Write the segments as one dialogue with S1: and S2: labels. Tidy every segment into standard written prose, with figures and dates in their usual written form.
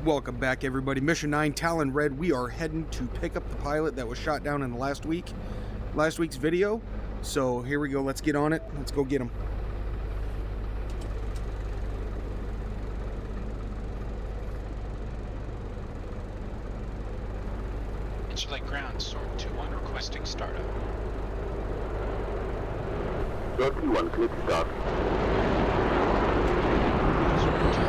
S1: Welcome back, everybody. Mission 9, Talon Red. We are heading to pick up the pilot that was shot down in the last week's video. So here we go. Let's get on it. Let's go get him.
S2: Insulate ground, Sword 2-1 requesting startup.
S3: Sword 2-1, clear to start.
S2: Sword 2.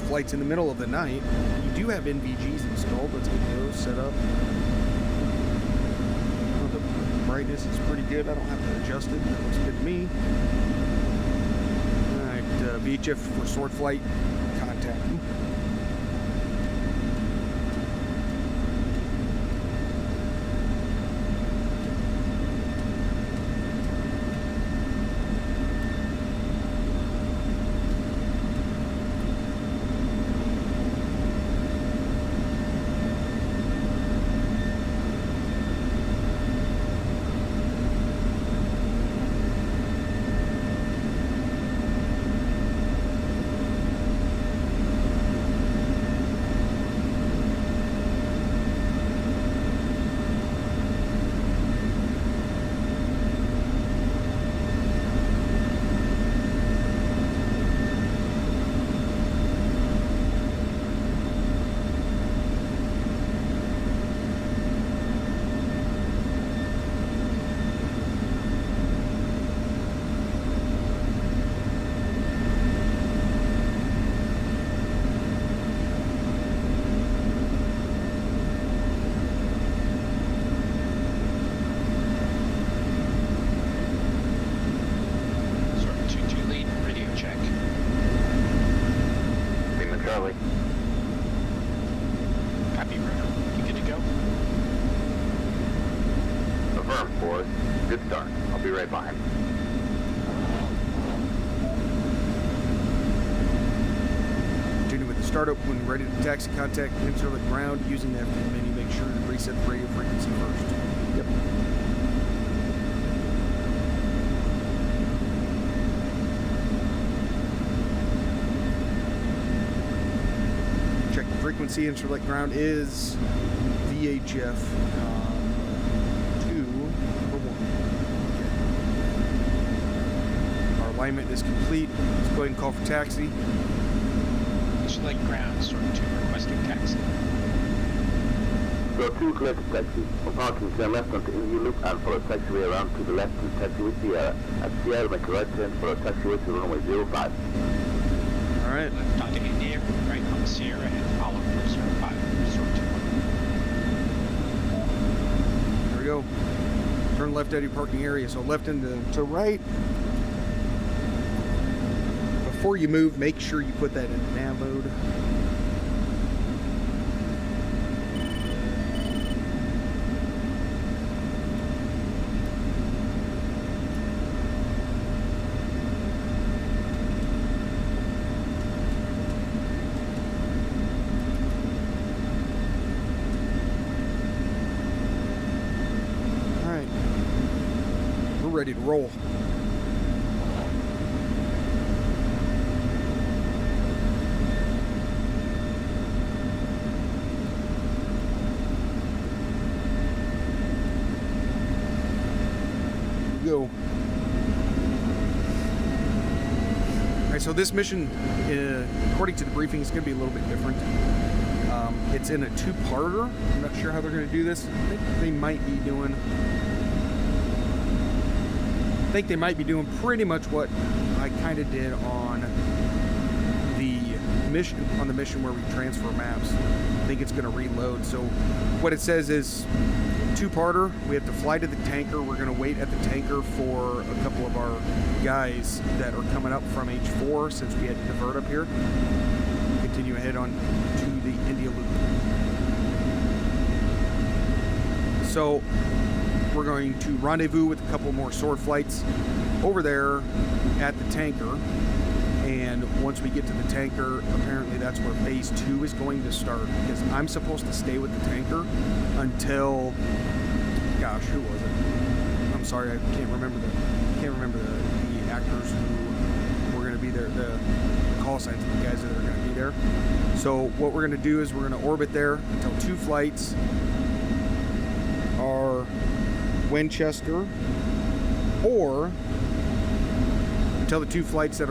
S1: Flights in the middle of the night. You do have EVGAs installed. Let's get those set up. Oh, the brightness is pretty good. I don't have to adjust it. That looks good to me. Alright, VHF for sword flight. Contact them.
S2: Copy, Bruno. You good to go?
S3: Affirm, boys. Good start. I'll be right behind.
S1: Continue with the startup. When ready to taxi, contact insular ground using the F10 menu. Make sure to reset the radio frequency first. Yep. Frequency and select ground is VHF 2, number 1. Okay. Our alignment is complete. Let's go ahead and call for taxi.
S2: Insulate ground, Sword 2 requesting taxi.
S3: Sword 2, clear to taxi. For parking, turn left onto India Loop and follow taxiway around to the left to taxiway Sierra. At Sierra, make a right turn for a taxiway to runway 05.
S1: Alright.
S2: Left onto India, right on Sierra, and follow for 05, Sword 2-1.
S1: There we go. Turn left out of your parking area. So left into right. Before you move, make sure you put that in nav mode. Ready to roll. Go. Alright, so this mission, according to the briefing, is going to be a little bit different. It's in a two-parter. I'm not sure how they're going to do this. I think they might be doing pretty much what I kind of did on the mission where we transfer maps. I think it's going to reload. So what it says is two-parter. We have to fly to the tanker. We're going to wait at the tanker for a couple of our guys that are coming up from H4 since we had to divert up here. Continue ahead on to the India Loop. So we're going to rendezvous with a couple more sword flights over there at the tanker. And once we get to the tanker, apparently that's where phase 2 is going to start, because I'm supposed to stay with the tanker until, gosh, who was it? I'm sorry, I can't remember the actors who were going to be there, the call signs of the guys that are going to be there. So what we're going to do is we're going to orbit there until 2 flights are Winchester, or until the 2 flights that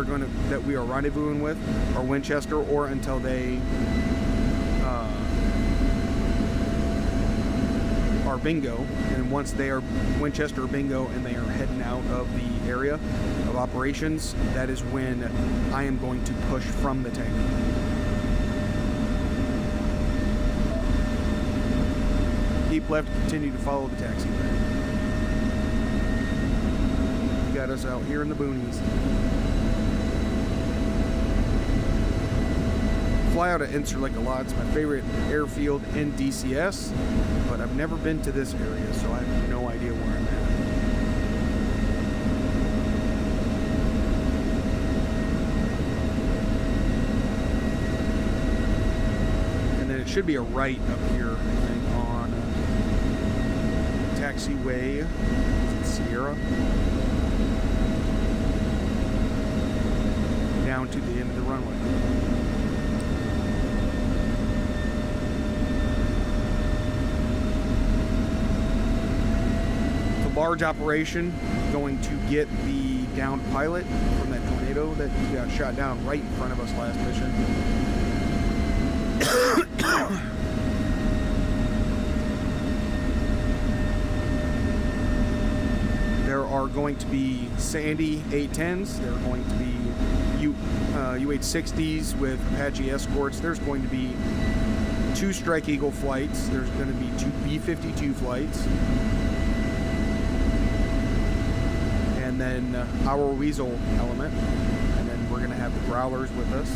S1: we are rendezvousing with are Winchester, or until they are bingo. And once they are Winchester or bingo and they are heading out of the area of operations, that is when I am going to push from the tank. Keep left, continue to follow the taxi. Got us out here in the boonies. Fly out of Incirlik a lot. It's my favorite airfield in DCS, but I've never been to this area, so I have no idea where I'm at. And then it should be a right up here, I think, on taxiway. Is it Sierra? Down to the end of the runway. It's a large operation, going to get the downed pilot from that tornado that got shot down right in front of us last mission. There are going to be Sandy 810s. There are going to be UH-60s with Apache escorts. There's going to be 2 Strike Eagle flights. There's going to be 2 B-52 flights. And then our Weasel element. And then we're going to have the Growlers with us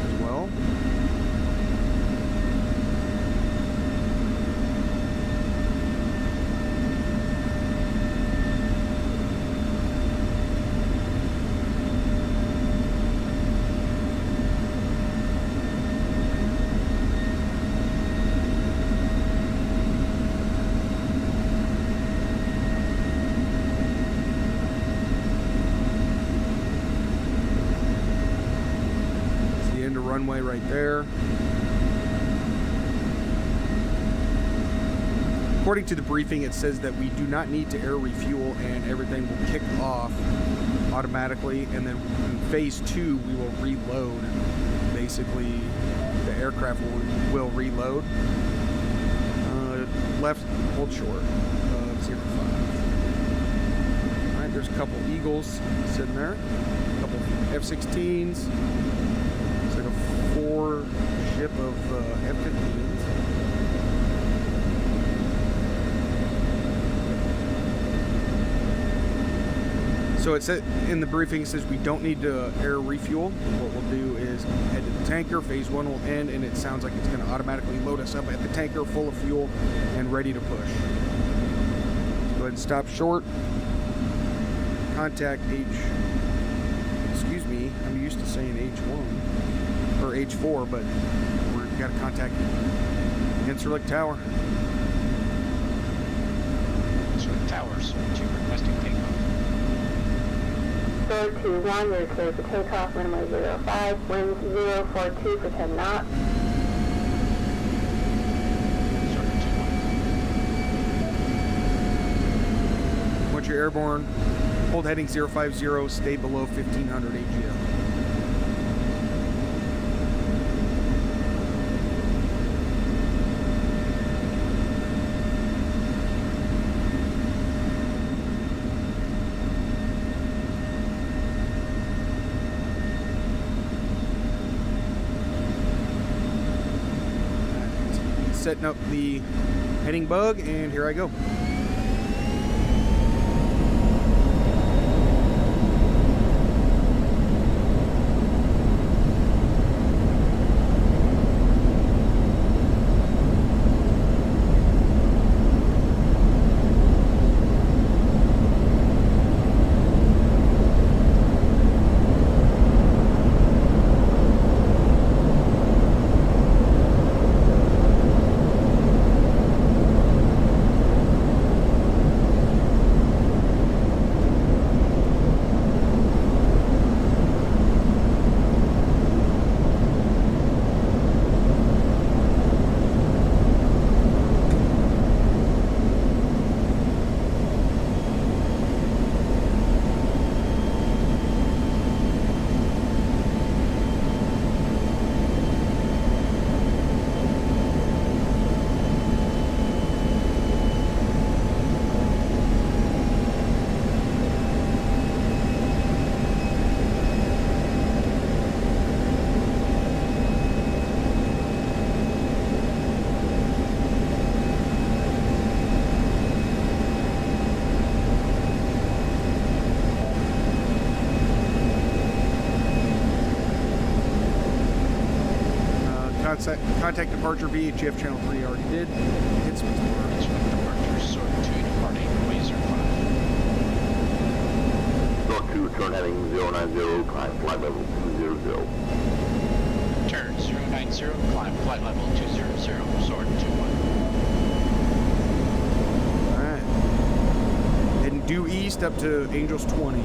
S1: as well. Runway right there. According to the briefing, it says that we do not need to air refuel and everything will kick off automatically, and then in phase 2 we will reload. Basically, the aircraft will reload. Left, hold short of 05. Alright, there's a couple Eagles sitting there, a couple F-16s. It's like a 4 ship of F-15s. So it said in the briefing, it says we don't need to air refuel. What we'll do is head to the tanker. Phase 1 will end, and it sounds like it's going to automatically load us up at the tanker, full of fuel and ready to push. Go ahead and stop short. Contact excuse me, I'm used to saying H1 or H4, but we've got to contact Incirlik Tower.
S2: Incirlik Towers to requesting takeoff.
S4: 421, you're clear for takeoff, runway 05, wind 042 for 10 knots.
S1: Once you're airborne, hold heading 050, stay below 1500 AGL. setting up the heading bug, and here I go. Contact departure VHF channel 3 already did. Hit space bar.
S2: Departure Sword 2 departing Laser 5.
S3: Sword 2, turn heading 090, climb flight level 200.
S2: Turn 090, climb flight level 200, Sword 21.
S1: Alright. Heading due east up to Angels 20.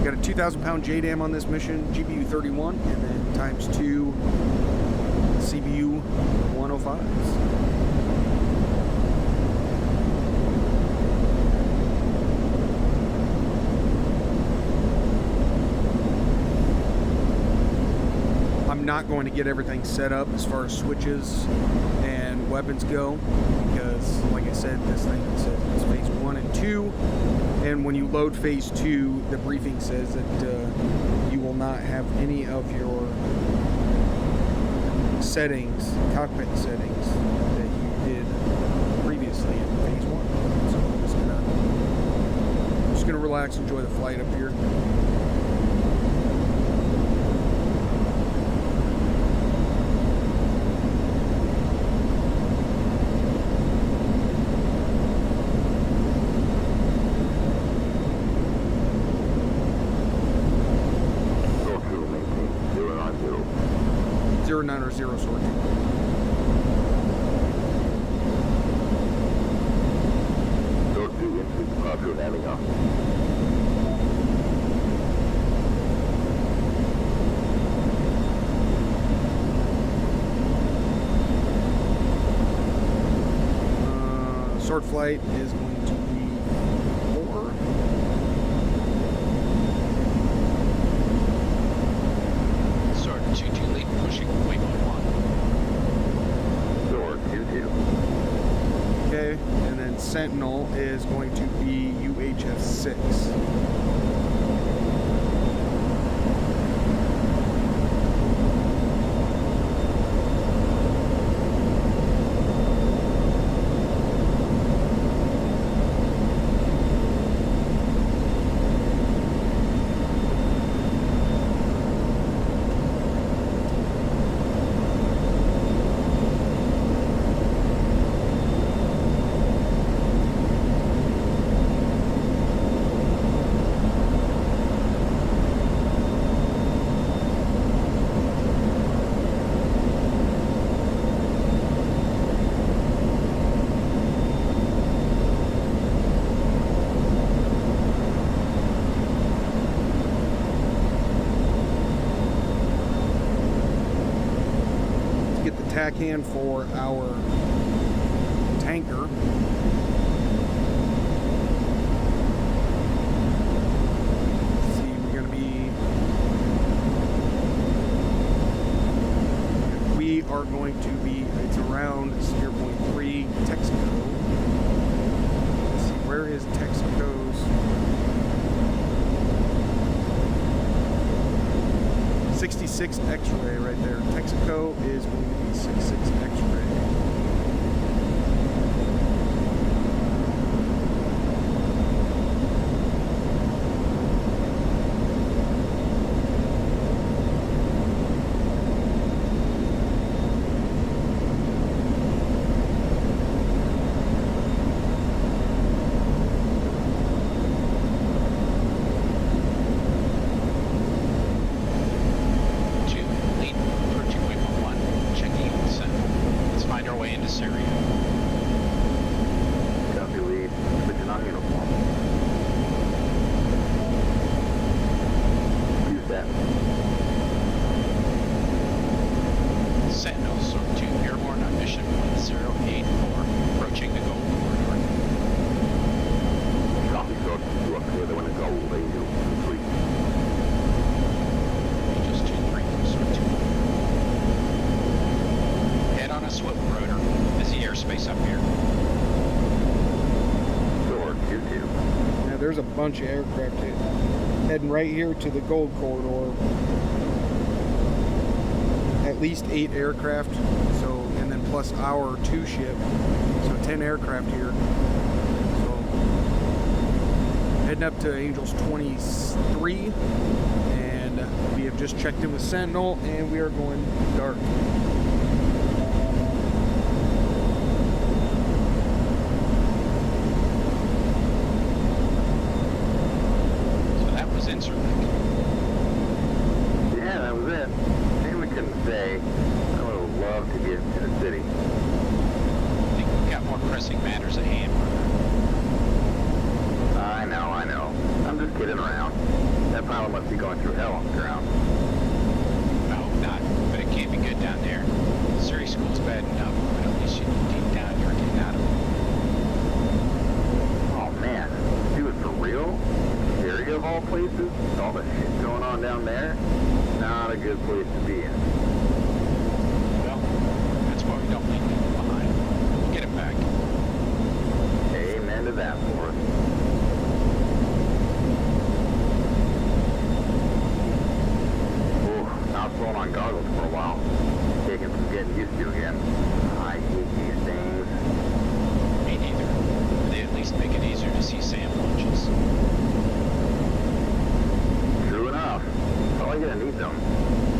S1: Got a 2,000-pound JDAM on this mission, GPU 31, and then times 2 CBU 105s. I'm not going to get everything set up as far as switches and weapons go because, like I said, this thing says it's phase 1 and 2, and when you load phase 2, the briefing says that you will not have any of your settings, cockpit settings, that you did previously in phase 1. So I'm just gonna relax, enjoy the flight up here.
S3: Sword 2, maintain 090.
S1: 090 Sword 2.
S3: Sword 2, into departure landing off.
S1: Sword flight is going to be 4.
S2: Sword 22 lead pushing waypoint 1.
S3: Sword 2-2.
S1: Okay, and then Sentinel is going to be UHF 6. TACAN for our tanker. Let's see, we're going to be... We are going to be, it's around 0.3 Texaco. Let's see, where is Texaco's? 66 X-ray right there. Texaco is going to be 66 X-ray.
S2: Syria.
S3: Copy lead. Switching on uniform. Use that.
S2: Sentinel, Sort 2, airborne on mission 1084, approaching the gold corridor.
S3: Copy Sort 2 up here, the one in gold. Angel 3.
S2: Angels 2-3 from Sort 2. Head on a swivel rotor. Busy airspace up here.
S3: Sort 2-2.
S1: Now there's a bunch of aircraft heading right here to the gold corridor. At least 8 aircraft, so, and then plus our 2 ship, so 10 aircraft here. So heading up to Angels 23, and we have just checked in with Sentinel, and we are going dark.
S2: So that was Inserlink.
S3: Yeah, that was it. Maybe we couldn't say. I would have loved to get to the city.
S2: I think we've got more pressing matters at hand.
S3: I know. I'm just kidding around. That pilot must be going through hell on the ground.
S2: I hope not, but it can't be good down there. Surrey school's bad enough, but at least you can deep down here getting out of it.
S3: Oh man, he was for real? Syria of all places? All the shit going on down there? Not a good place to be in.
S2: Well, that's why we don't leave people behind. We'll get it back.
S3: Amen to that for us. Not throwing on goggles for a while. Taking some getting used to again. I hate these things.
S2: Me neither. They at least make it easier to see SAM launches.
S3: True enough. Probably gonna need them.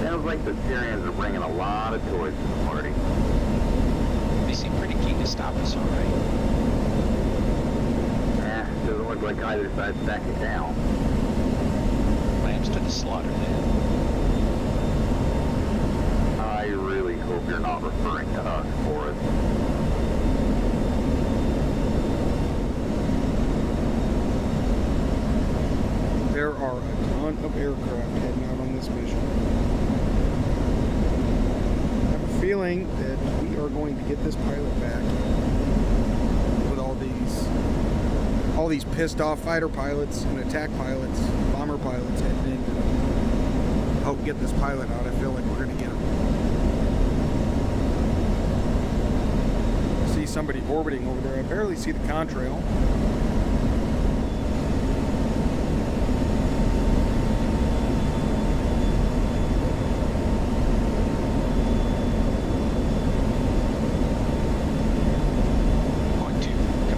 S3: Sounds like the Syrians are bringing a lot of toys to the party.
S2: They seem pretty keen to stop us already.
S3: Doesn't look like either side's backing down.
S2: Lambs to the slaughter then.
S3: I really hope you're not referring to us, Forrest.
S1: There are a ton of aircraft heading out on this mission. I have a feeling that we are going to get this pilot back with all these pissed off fighter pilots and attack pilots, bomber pilots heading in to help get this pilot out. I feel like we're going to get him. I see somebody orbiting over there. I barely see the contrail.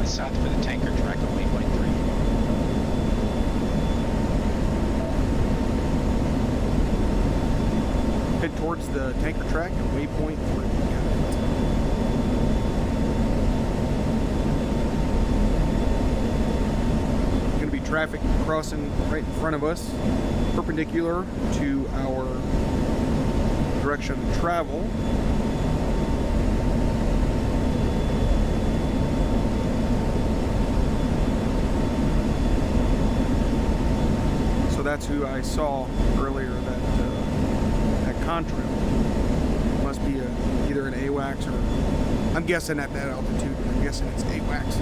S2: South for the tanker track on waypoint 3.
S1: Head towards the tanker track and waypoint 3. Going to be traffic crossing right in front of us, perpendicular to our direction of travel. So that's who I saw earlier, that contrail. Must be either an AWACS or I'm guessing at that altitude, I'm guessing it's AWACS.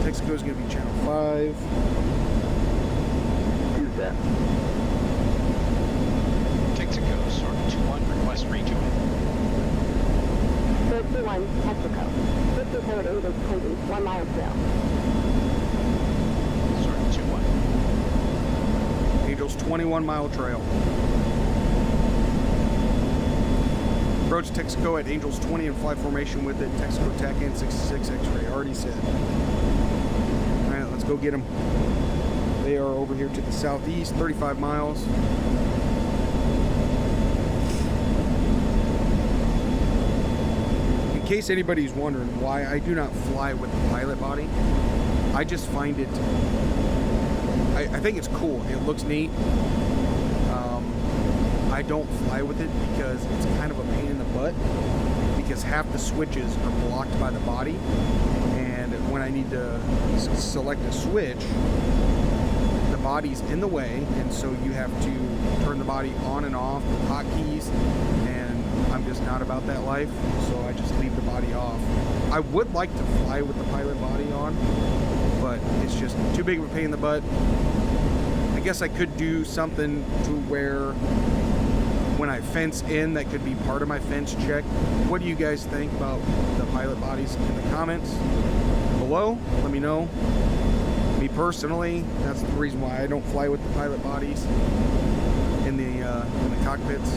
S1: Texaco's gonna be channel 5.
S3: Use that.
S2: Texaco, sort 2-1, request rejoin.
S4: Bird 2-1, Texaco. 53rd Angels 20, 1 mile trail.
S2: Sort 2-1.
S1: Angels 21 mile trail. Approach Texaco at Angels 20 and fly formation with it. Texaco TACAN 66 X-ray. Already said. Alright, let's go get them. They are over here to the southeast, 35 miles. In case anybody's wondering why I do not fly with the pilot body, I just find it, I think it's cool. It looks neat. I don't fly with it because it's kind of a pain in the butt, because half the switches are blocked by the body, and when I need to select a switch, the body's in the way, and so you have to turn the body on and off with hotkeys, and I'm just not about that life, so I just leave the body off. I would like to fly with the pilot body on, but it's just too big of a pain in the butt. I guess I could do something to where when I fence in, that could be part of my fence check. What do you guys think about the pilot bodies in the comments below? Let me know. Me personally, that's the reason why I don't fly with the pilot bodies in the cockpits.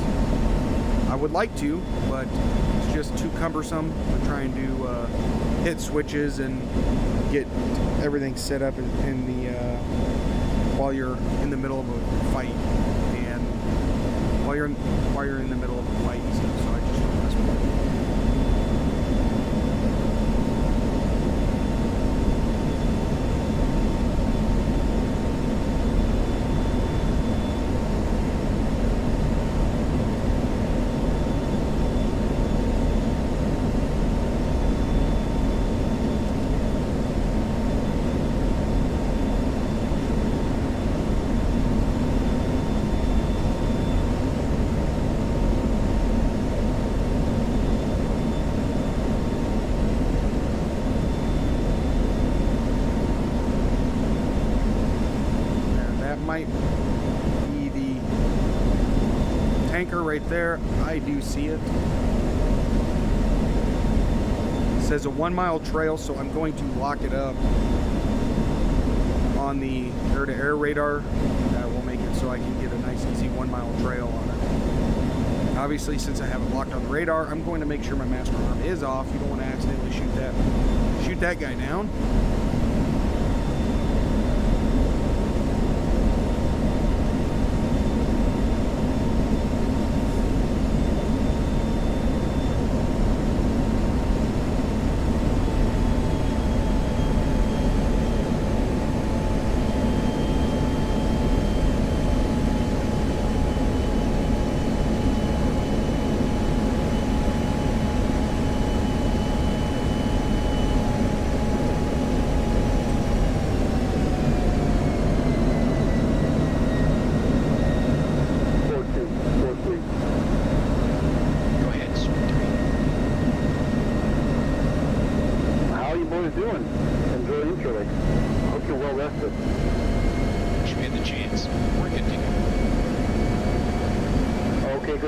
S1: I would like to, but it's just too cumbersome to try and do hit switches and get everything set up in the while you're in the middle of a fight. While you're in the middle of a fight and stuff, so I just don't mess with it. Might be the tanker right there. I do see it. It says a 1 mile trail, so I'm going to lock it up on the air-to-air radar. That will make it so I can get a nice easy 1 mile trail on it. Obviously, since I have it locked on the radar, I'm going to make sure my master arm is off. You don't want to accidentally shoot that guy down.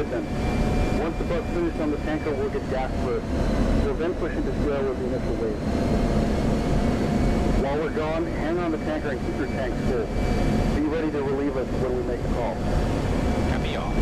S5: good then. Once the bus finishes on the tanker, we'll get gas first. We'll then push into Sierra with the initial wave. While we're gone, hang on the tanker and keep your tanks full. Be ready to relieve us when we make the call.
S2: Copy all.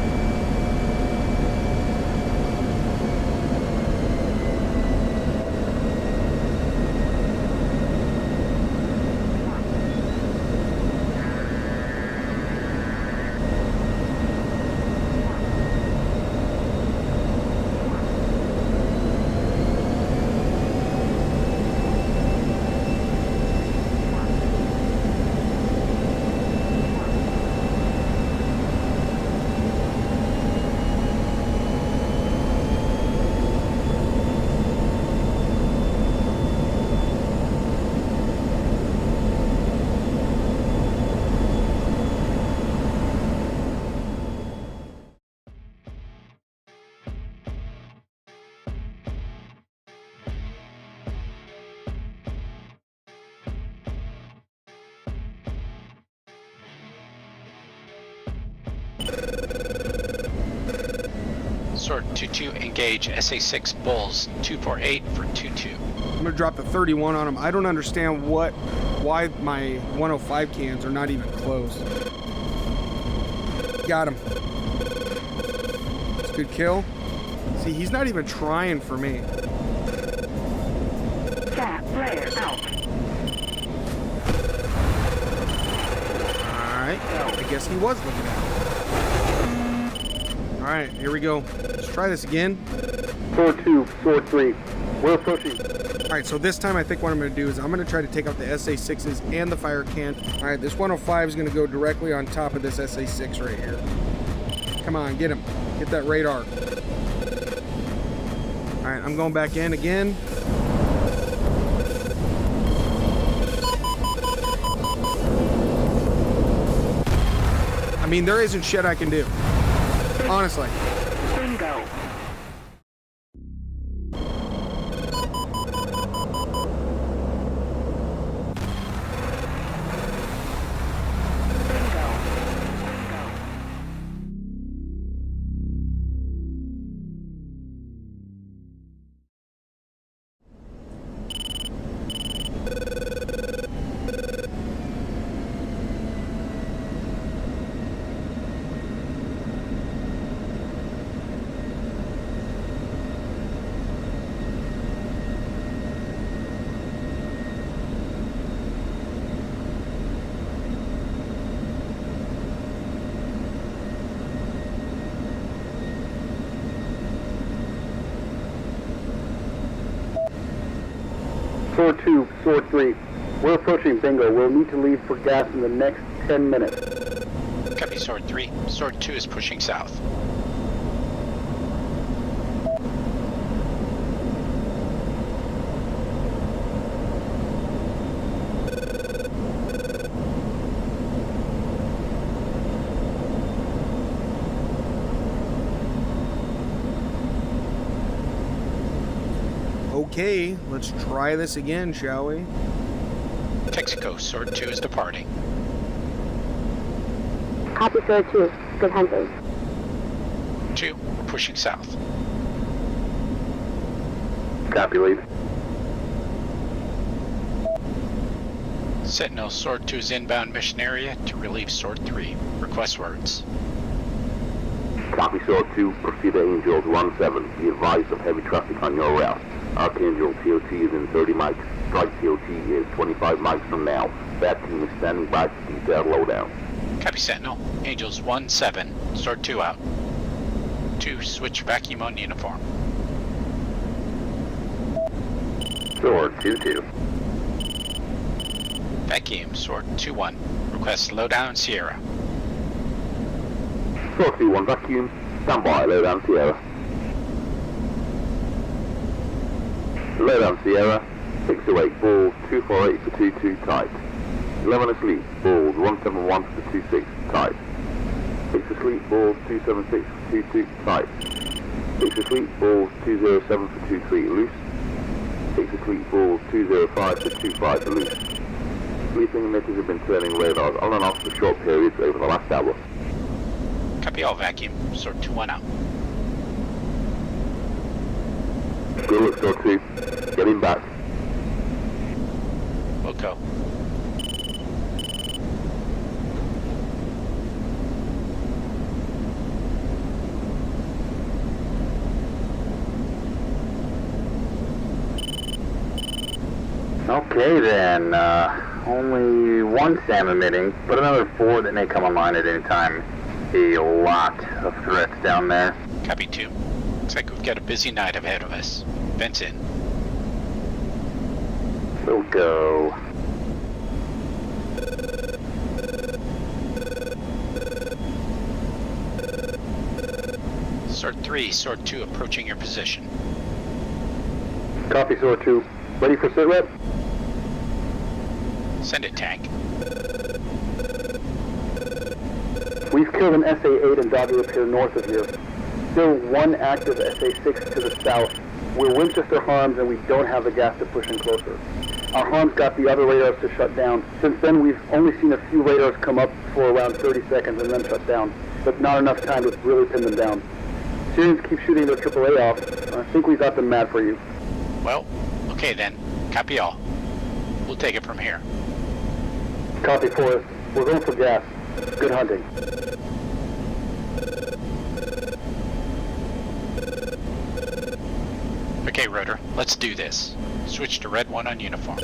S2: Sword 22, engage SA-6 Bulls 248 for 22.
S1: I'm gonna drop the 31 on him. I don't understand why my 105 cans are not even closed. Got him. It's a good kill. See, he's not even trying for me.
S4: Player out.
S1: Alright, I guess he was looking at me. Alright, here we go. Let's try this again.
S5: Sword 2, Sword 3. We're approaching.
S1: Alright, so this time I think what I'm going to do is I'm going to try to take out the SA-6s and the fire can. Alright, this 105 is going to go directly on top of this SA-6 right here. Come on, get him. Get that radar. Alright, I'm going back in again. I mean, there isn't shit I can do. Honestly.
S4: Bingo.
S5: Sword 2, Sword 3. We're approaching Bingo. We'll need to leave for gas in the next 10 minutes.
S2: Copy, Sword 3. Sword 2 is pushing south.
S1: Okay, let's try this again, shall we?
S2: Texaco, Sword 2 is departing.
S4: Copy, Sword 2. Good hunting.
S2: 2, we're pushing south.
S3: Copy, lead.
S2: Sentinel, Sword 2 is inbound mission area to relieve Sword 3. Request words.
S3: Copy, Sword 2. Proceed to Angels 1-7. Be advised of heavy traffic on your route. Archangel TOT is in 30 mics. Strike TOT is 25 mics from now. That team is standing by for detailed lowdown.
S2: Copy, Sentinel. Angels 1-7. Sword 2 out. 2, switch vacuum on uniform.
S3: Sword 2-2.
S2: Vacuum, Sword 2-1. Request lowdown Sierra.
S3: Sword 2-1 vacuum. Stand by, lowdown Sierra. Lowdown Sierra. 608 balls, 248 for 22 tight. 11 asleep, balls, 171 for 26 tight. 6 asleep, balls, 276 for 22 tight. 6 asleep, balls, 207 for 23 loose. 6 asleep, balls, 205 for 25 loose. Sleeping emitters have been turning radars on and off for short periods over the last hour.
S2: Copy all, vacuum. Sort 2-1 out.
S3: Good look, Sword 2. Get him back.
S2: We'll go.
S5: Okay then, only one SAM emitting, but another 4 that may come online at any time. A lot of threats down there.
S2: Copy 2. Looks like we've got a busy night ahead of us. Vents in.
S5: We'll go.
S2: Sword 3, Sword 2 approaching your position.
S5: Copy, Sword 2. Ready for sit rep?
S2: Send it, tank.
S5: We've killed an SA-8 and Dodger repair north of here. Still one active SA-6 to the south. We're Winchester harms and we don't have the gas to push in closer. Our harms got the other radars to shut down. Since then we've only seen a few radars come up for around 30 seconds and then shut down. But not enough time to really pin them down. Syrians keep shooting their AAA off. I think we got them mad for you.
S2: Well, okay then. Copy all. We'll take it from here.
S5: Copy, Forrest. We're going for gas. Good hunting.
S2: Okay, Rotor, let's do this. Switch to Red 1 on uniform.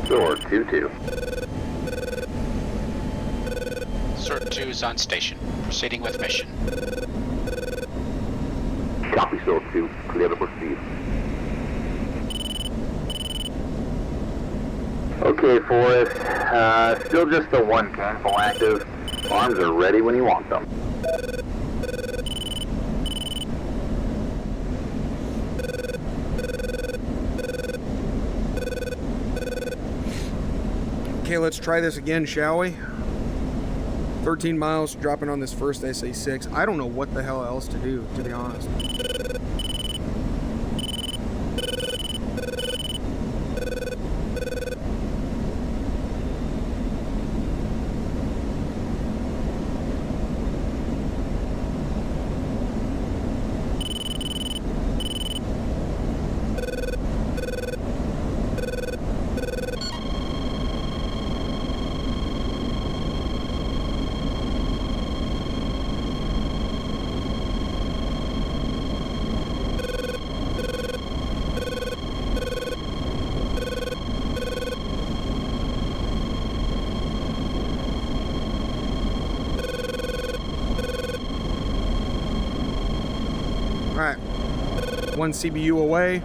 S5: Sword 2-2.
S2: Sword 2 is on station. Proceeding with mission.
S3: Copy, Sword 2. Clear to proceed.
S5: Okay, Forrest. Still just the one canful active. Arms are ready when you want them.
S1: Okay, let's try this again, shall we? 13 miles dropping on this first SA-6. I don't know what the hell else to do, to be honest. Alright, one CBU away.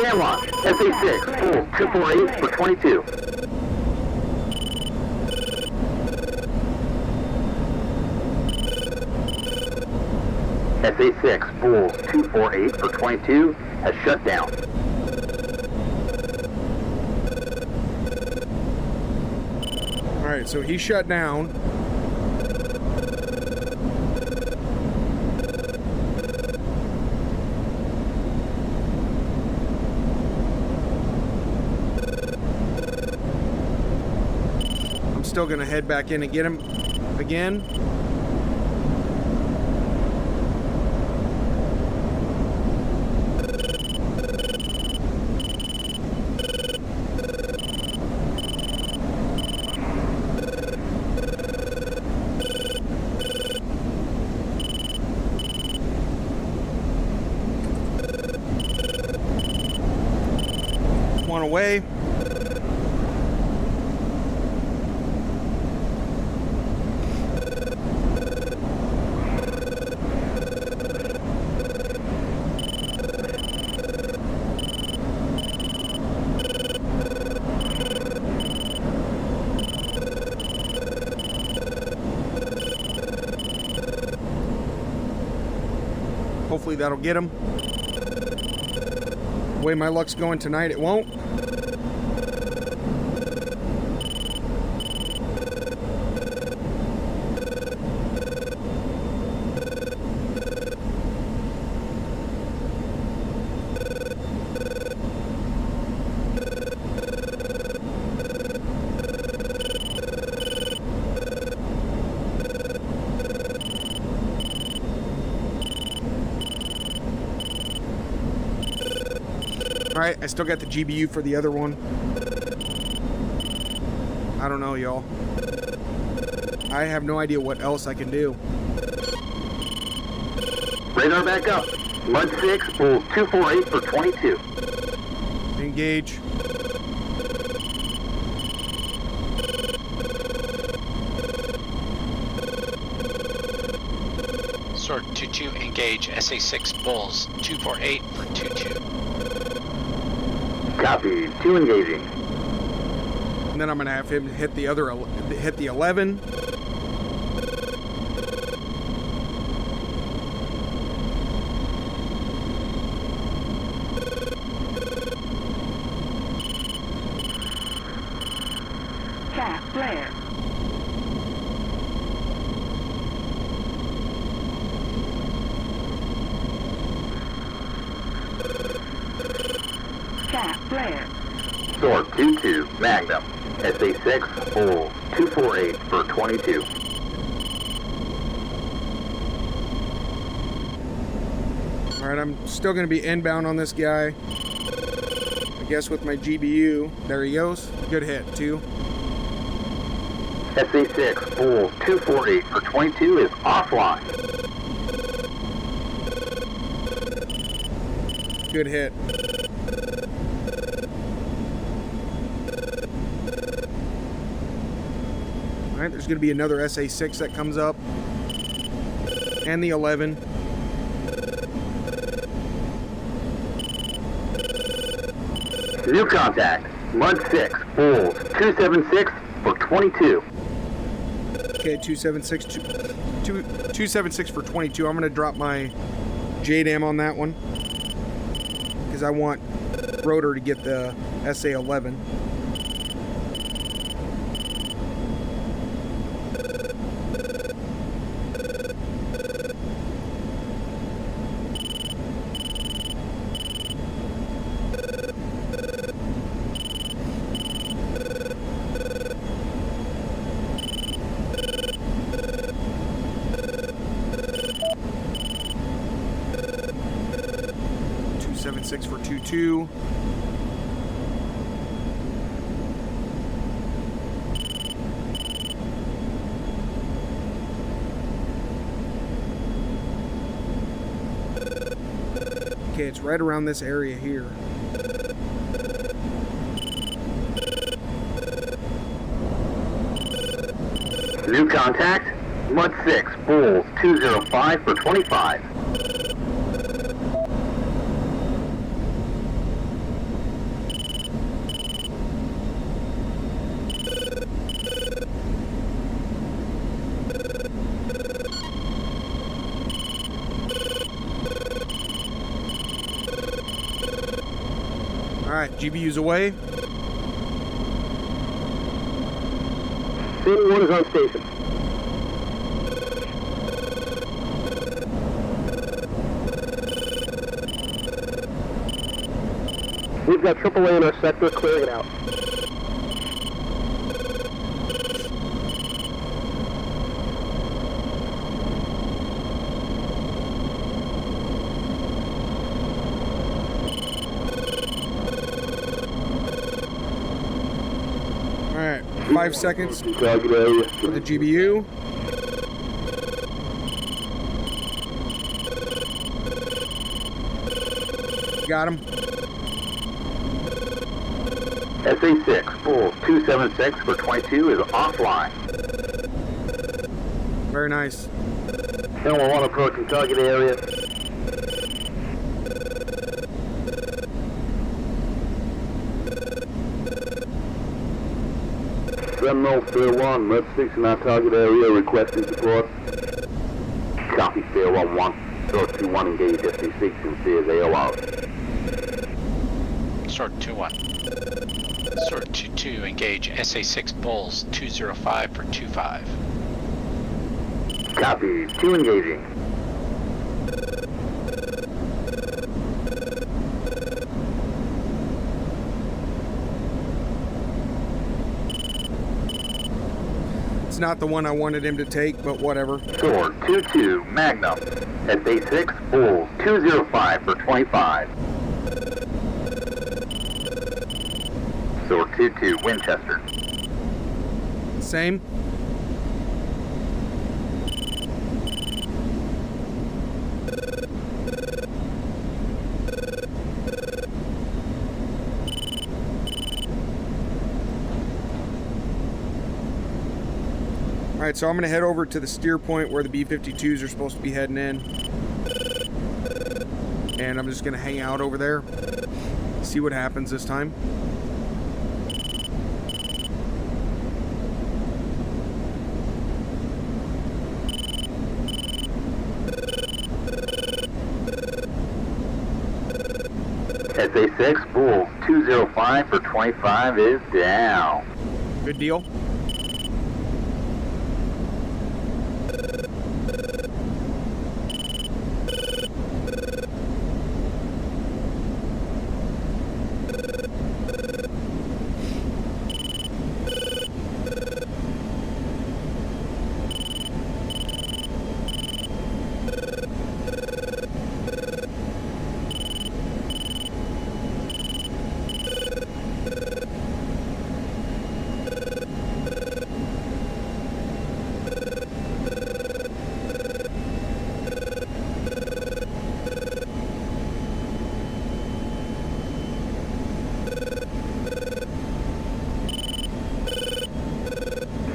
S5: Fan launch. SA-6, full 248 for 22. SA-6, full 248 for 22, has shut down.
S1: Alright, so he shut down. Still gonna head back in and get him again. One away. Hopefully that'll get him. The way my luck's going tonight, it won't. Alright, I still got the GBU for the other one. I don't know, y'all. I have no idea what else I can do.
S5: Radar back up. Mud 6, pulls 248 for 22.
S1: Engage.
S2: Sword 2-2, engage. SA-6 Bulls 248 for 2-2.
S5: Copy. 2 engaging.
S1: And then I'm going to have him hit the 11.
S4: Cat flare. Cat flare.
S5: Sword 2-2, Magnum. SA-6, full 248 for 22.
S1: Alright, I'm still going to be inbound on this guy. I guess with my GBU. There he goes. Good hit, 2.
S5: SA-6, full 248 for 22 is offline.
S1: Good hit. Alright, there's going to be another SA-6 that comes up. And the 11.
S5: New contact. Mud 6, Bulls 276 for 22.
S1: Okay, 276 for 22. I'm going to drop my JDAM on that one. Because I want Rotor to get the SA-11. For 2-2. Okay, it's right around this area here.
S5: New contact. Mud 6, Bulls 205 for 25.
S1: Alright, GBU's away.
S5: Scene 1 is on station. We've got AAA in our sector, clearing it out.
S1: Alright, 5 seconds for the GBU. Got him.
S5: SA-6, full 276 for 22 is offline.
S1: Very nice.
S5: Channel 1 approaching target area. Sentinel 1, Mud 6 in our target area requesting support. Copy, 1-1.
S3: Short 2-1, engage SE6 and see as AOR.
S2: Short 2-1. Short 2-2, engage SA6 Bulls 205 for 25.
S3: Copy, 2 engaging.
S1: It's not the one I wanted him to take, but whatever.
S3: Sword 2-2, Magnum. SA6 Bulls 205 for 25. Sword 2-2, Winchester.
S1: Same. Alright, so I'm going to head over to the steer point where the B-52s are supposed to be heading in. And I'm just going to hang out over there. See what happens this time.
S3: SA6 Bulls 205 for 25 is down.
S1: Good deal.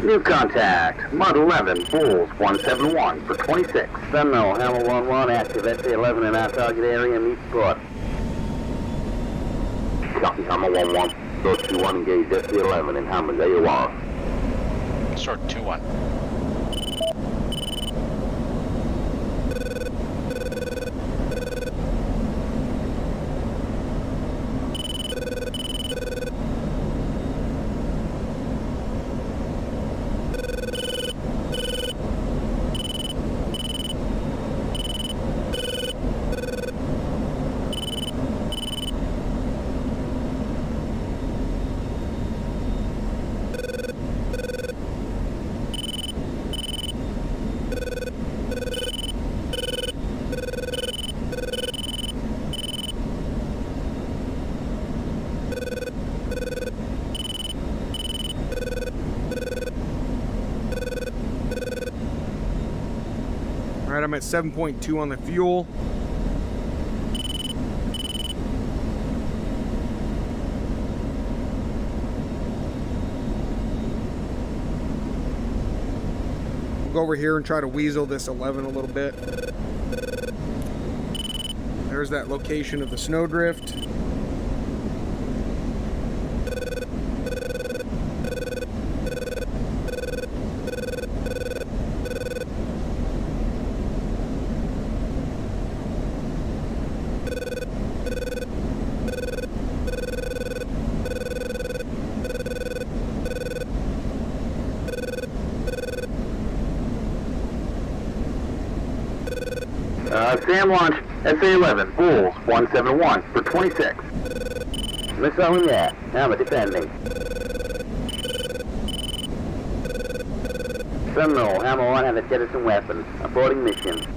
S3: New contact, Mud 11, Bulls 171 for 26. Sentinel, Hammer 1-1, active SA-11 in our target area, meet spot. Copy, Hammer 1-1, Short 2-1, engage SA-11 in Hammer's AOR.
S2: Short 2-1.
S1: Alright, I'm at 7.2 on the fuel. We'll go over here and try to weasel this 11 a little bit. There's that location of the snowdrift.
S3: SAM launch, SA-11, Bulls 171 for 26. Missile in the air, Hammer defending. Sentinel, Hammer 1 has a jettison weapon, aborting mission.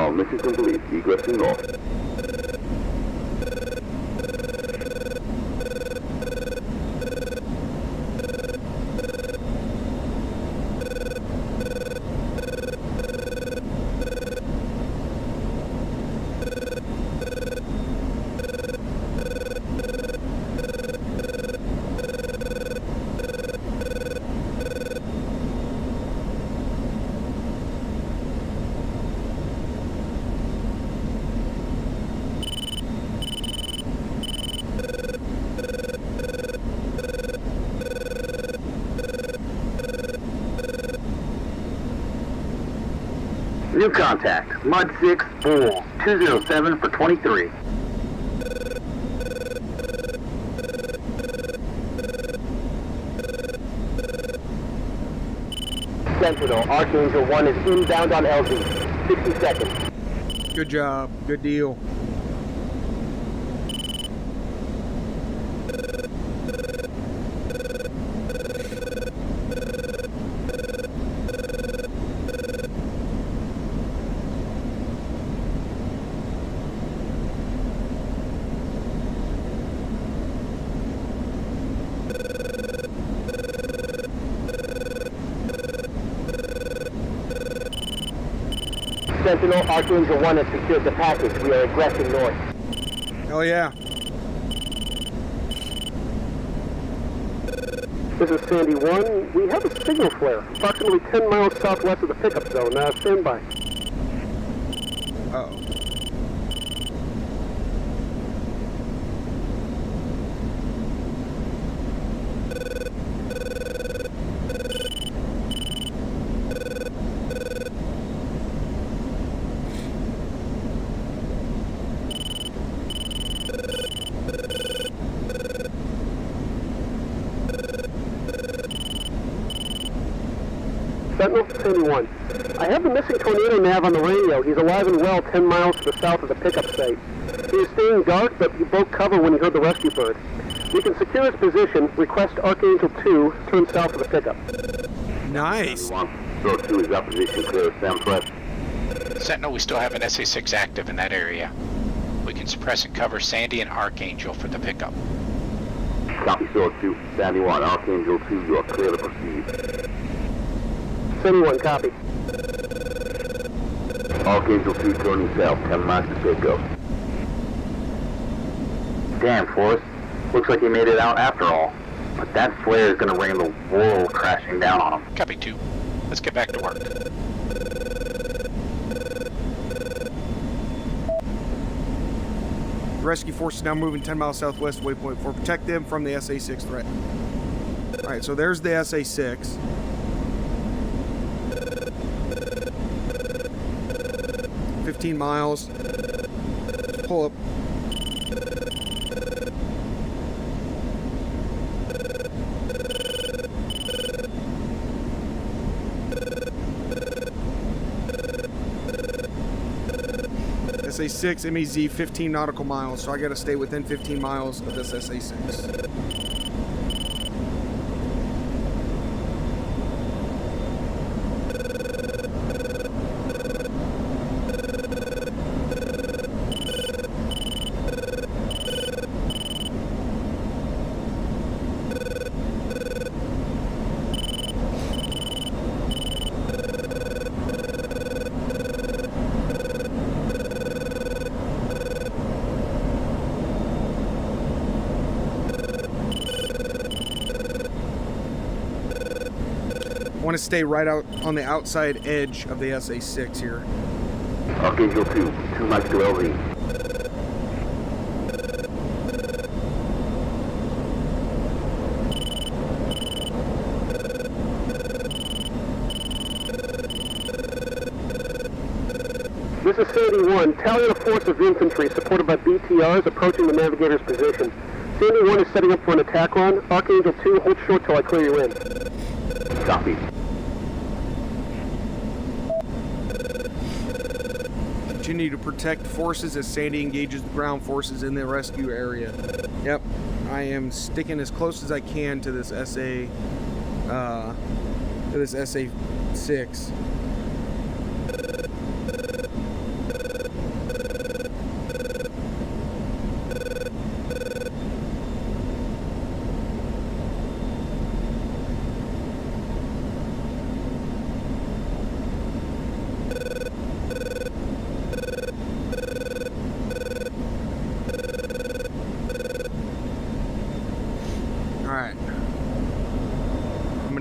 S3: Sentinel, mission complete. Egressing north.
S5: New contact, Mud 6, Bull, 207 for 23. Sentinel, Archangel 1 is inbound on LZ. 60 seconds.
S1: Good job. Good deal.
S5: Sentinel, Archangel 1 has secured the package. We are aggressing north.
S1: Hell yeah.
S5: This is Sandy 1. We have a signal flare, approximately 10 miles southwest of the pickup zone. Stand by.
S1: Uh-oh.
S5: Sentinel, Sandy 1. I have the missing tornado nav on the radio. He's alive and well 10 miles to the south of the pickup site. He is staying dark, but he broke cover when he heard the rescue bird. We can secure his position. Request Archangel 2 turn south of the pickup.
S1: Nice.
S3: 02 is opposition clear. Stand press.
S2: Sentinel, we still have an SA-6 active in that area. We can suppress and cover Sandy and Archangel for the pickup.
S3: Copy 02. Sandy 1, Archangel 2, you are clear to proceed.
S5: Sandy 1, copy.
S3: Archangel 2 turning south, 10 miles to pickup.
S5: Damn, Forrest. Looks like he made it out after all. But that flare is going to bring the world crashing down on him.
S2: Copy 2. Let's get back to work.
S1: Rescue force is now moving 10 miles southwest of waypoint 4. Protect them from the SA-6 threat. Alright, so there's the SA-6. $15 miles. Pull up. SA-6 MEZ 15 nautical miles, so I gotta stay within 15 miles of this SA-6. I want to stay right out on the outside edge of the SA-6 here.
S3: Archangel 2, 2 miles to LV.
S5: This is Sandy 1. Tally a force of infantry supported by BTRs approaching the navigator's position. Sandy 1 is setting up for an attack run. Archangel 2, hold short till I clear you in.
S3: Copy.
S1: Continue to protect forces as Sandy engages the ground forces in the rescue area. Yep, I am sticking as close as I can to this SA-6.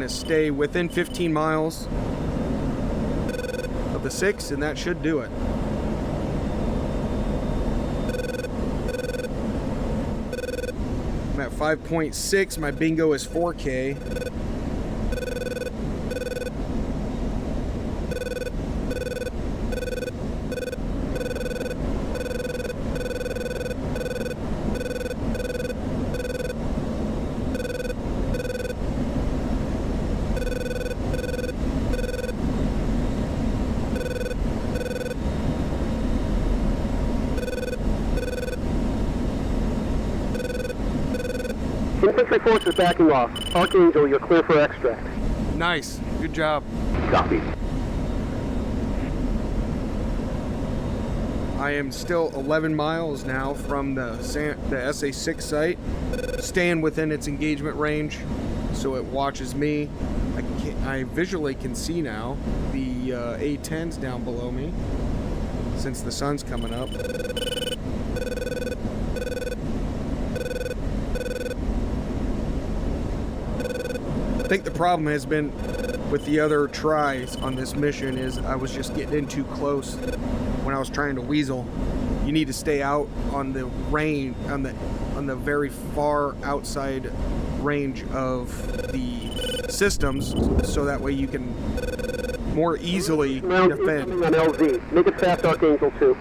S1: to stay within 15 miles of the 6, and that should do it. I'm at 5.6. My bingo is 4K.
S5: Infantry force is backing off. Archangel, you're clear for extract.
S1: Nice. Good job.
S3: Copy.
S1: I am still 11 miles now from the SA-6 site, staying within its engagement range, so it watches me. I visually can see now the A-10s down below me, since the sun's coming up. I think the problem has been with the other tries on this mission is I was just getting in too close when I was trying to weasel. You need to stay out on the range, on the very far outside range of the systems, so that way you can more easily defend.
S5: On LZ. Make it fast, Archangel 2.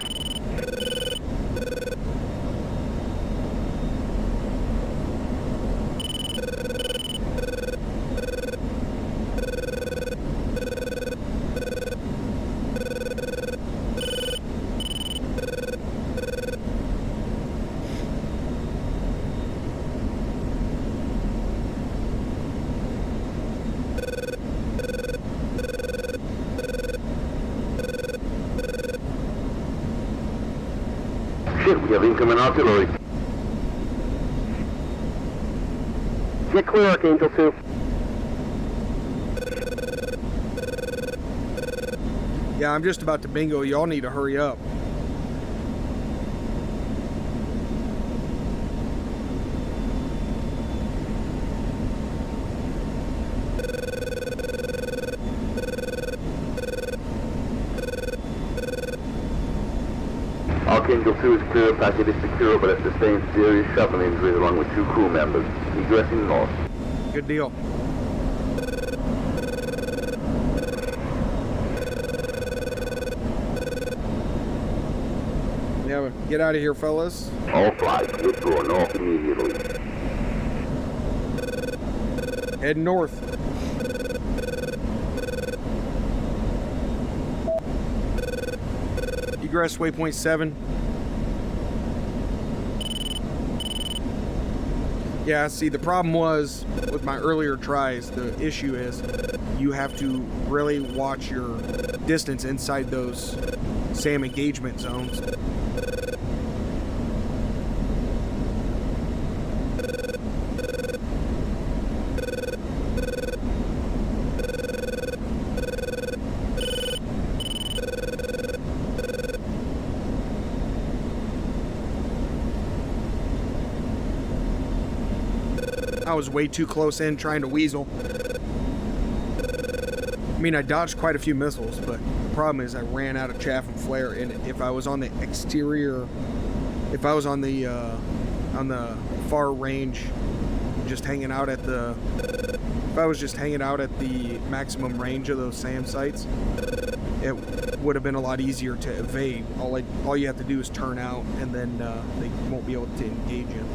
S3: We have incoming artillery.
S5: Get clear, Archangel 2.
S1: Yeah, I'm just about to bingo. Y'all need to hurry up.
S3: Archangel 2 is clear, packet is secure, but has sustained serious shrapnel injuries along with 2 crew members. Egressing north.
S1: Good deal. Yeah, get out of here, fellas.
S3: All flights withdraw north immediately.
S1: Head north. Egress waypoint 7. Yeah, see, the problem was with my earlier tries, the issue is you have to really watch your distance inside those SAM engagement zones. I was way too close in trying to weasel. I mean, I dodged quite a few missiles, but the problem is I ran out of chaff and flare, and if I was on the exterior, if I was on the far range, just hanging out at the, if I was just hanging out at the maximum range of those SAM sites, it would have been a lot easier to evade. All you have to do is turn out, and then they won't be able to engage you.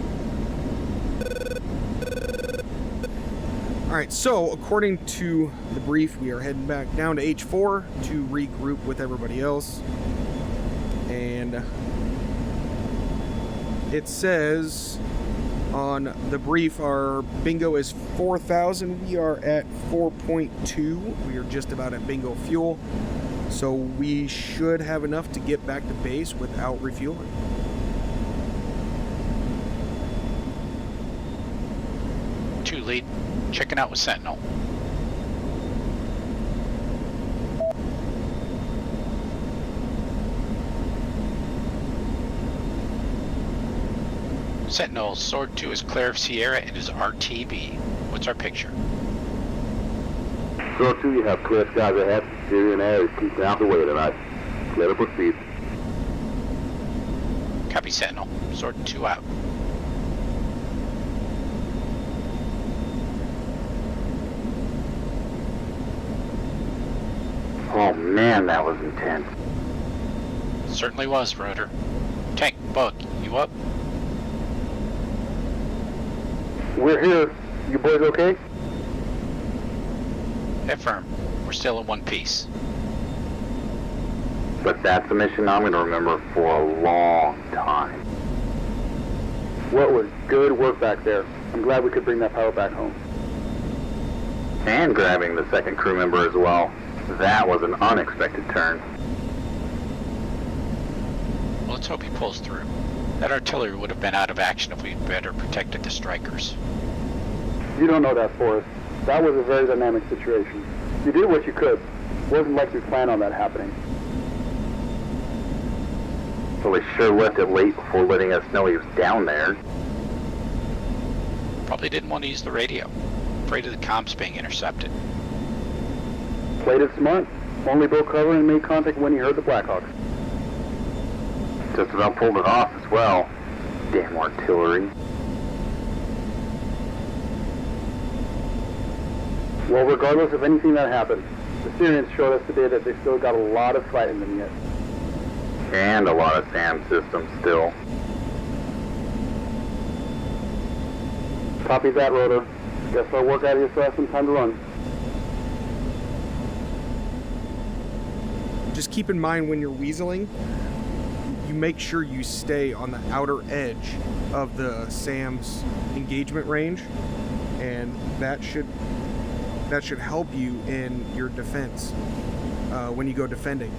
S1: Alright, so according to the brief, we are heading back down to H4 to regroup with everybody else. And it says on the brief our bingo is 4,000. We are at 4.2. We are just about at bingo fuel. So we should have enough to get back to base without refueling.
S2: Two lead. Checking out with Sentinel. Sentinel, Sword 2 is clear of Sierra and is RTB. What's our picture?
S3: Sword 2, you have clear skies ahead. Syrian air is keeping out the way tonight. Clear to proceed.
S2: Copy, Sentinel. Sword 2 out.
S5: Oh man, that was intense.
S2: Certainly was, Rotor. Tank, Bug, you up?
S5: We're here. You boys okay?
S2: Affirm. We're still in one piece.
S5: But that's a mission I'm going to remember for a long time. What was good work back there. I'm glad we could bring that power back home. And grabbing the second crew member as well. That was an unexpected turn.
S2: Well, let's hope he pulls through. That artillery would have been out of action if we'd better protected the strikers.
S5: You don't know that, Forrest. That was a very dynamic situation. You did what you could. Wasn't like we planned on that happening. Well, he sure left it late before letting us know he was down there.
S2: Probably didn't want to use the radio. Afraid of the comms being intercepted.
S5: Played it smart. Only broke cover and made contact when he heard the Blackhawks. Just about pulled it off as well. Damn artillery. Well, regardless of anything that happened, the Syrians showed us today that they still got a lot of fight in them yet. And a lot of SAM systems still. Copy that, Rotor. Guess our work out of here so I have some time to run.
S1: Just keep in mind when you're weaseling, you make sure you stay on the outer edge of the SAM's engagement range, and that should help you in your defense when you go defending.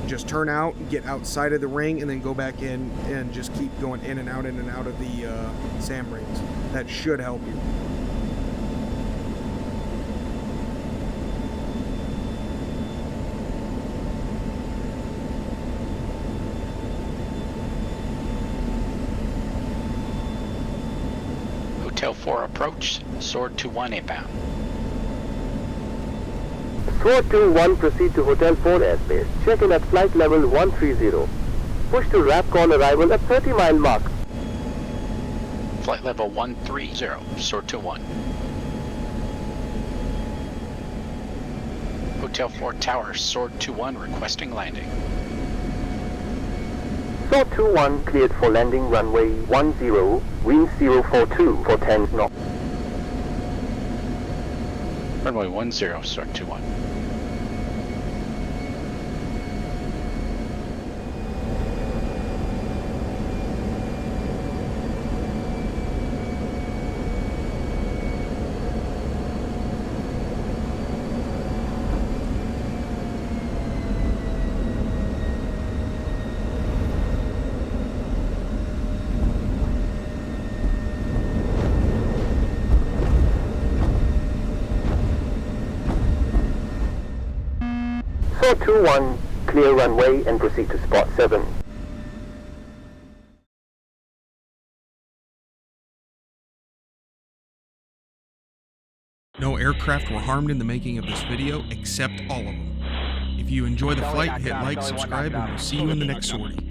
S1: Just turn out, get outside of the ring, and then go back in and just keep going in and out of the SAM rings. That should help you.
S2: Hotel 4 approach. Sword 2-1 inbound.
S6: Sword 2-1 proceed to Hotel 4 airspace. Check in at flight level 130. Push to wrap call arrival at 30-mile mark.
S2: Flight level 130. Sword 2-1. Hotel 4 tower. Sword 2-1 requesting landing.
S6: Sword 2-1 cleared for landing runway 10, wind 042 for 10 knots.
S2: Runway 10. Sword 2-1.
S6: Sword 2-1 clear runway and proceed to spot 7.
S1: No aircraft were harmed in the making of this video, except all of them. If you enjoy the flight, hit like, subscribe, and we'll see you in the next sortie.